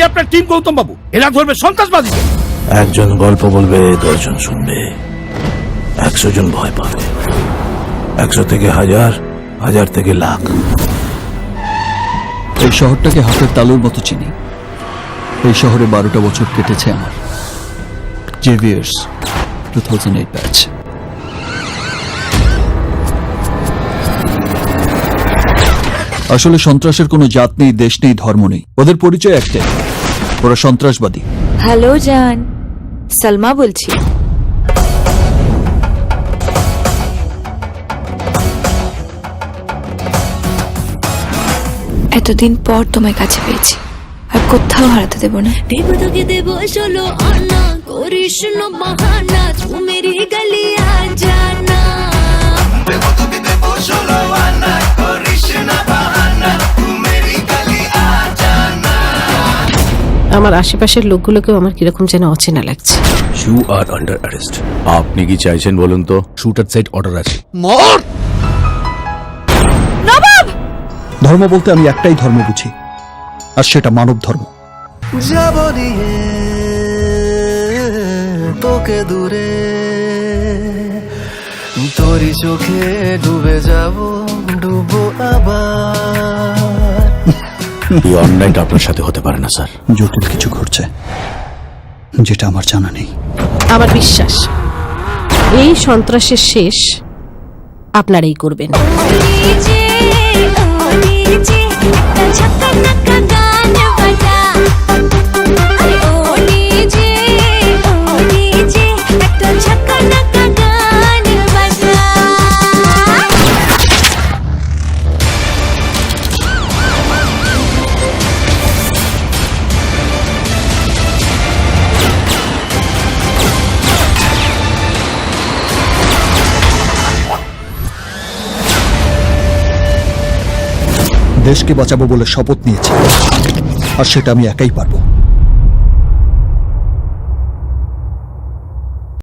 আপনার টিম গৌতম বাবু, এরা ধরবে সন্ত্রাসবাদী। একজন গল্প বলবে, 10 জন শুনবে, 100 জন ভয় পাবে, 100 থেকে 1000, 1000 থেকে লাখ। এই শহরটাকে হাতের তালুর মতো চিনি। এই শহরে 12টা বছর কেটেছে আমার। Xavier's 2008 batch. আসলে সন্ত্রাসের কোনো জাত নেই, দেশ নেই, ধর্ম নেই। ওদের পরিচয় একটাই, ওরা সন্ত্রাসবাদী। হ্যালো জান, সালমা বলছি। এতদিন পর তোমার কাছে পেয়েছি, আর কোথাও হারাতে দেব না। দেব তোকে দেব 16 আনা, করিস না বাহানা, তু মেরি গলি আ জানা। দেব তোকে দেব 16 আনা, করিস না বাহানা, তু মেরি গলি আ জানা। আমার আশেপাশের লোকগুলোকেও আমার কিরকম যেন অচেনা লাগছে। You are under arrest. আপনি কি চাইছেন বলুন তো? শুটার সাইড অর্ডার আছে। মর! ধর্ম বলতে আমি একটাই ধর্ম বুঝি, আর সেটা মানব ধর্ম। যাব নিয়ে তোকে দূরে, তোরই চোখে ডুবে যাব, ডুবো আবার। এই অন্যায়টা আপনার সাথে হতে পারে না স্যার। জটিল কিছু ঘটছে যেটা আমার জানা নেই। আমার বিশ্বাস এই সন্ত্রাসের শেষ আপনারাই করবেন। ডিজে ও ডিজে, একটা ঝাকা নাকা গান বাজা। আরে ও ডিজে একটা ঝাকা নাকা গান বাজা। দেশকে বাঁচাবো বলে শপথ নিয়েছি, আর সেটা আমি একাই পারবো।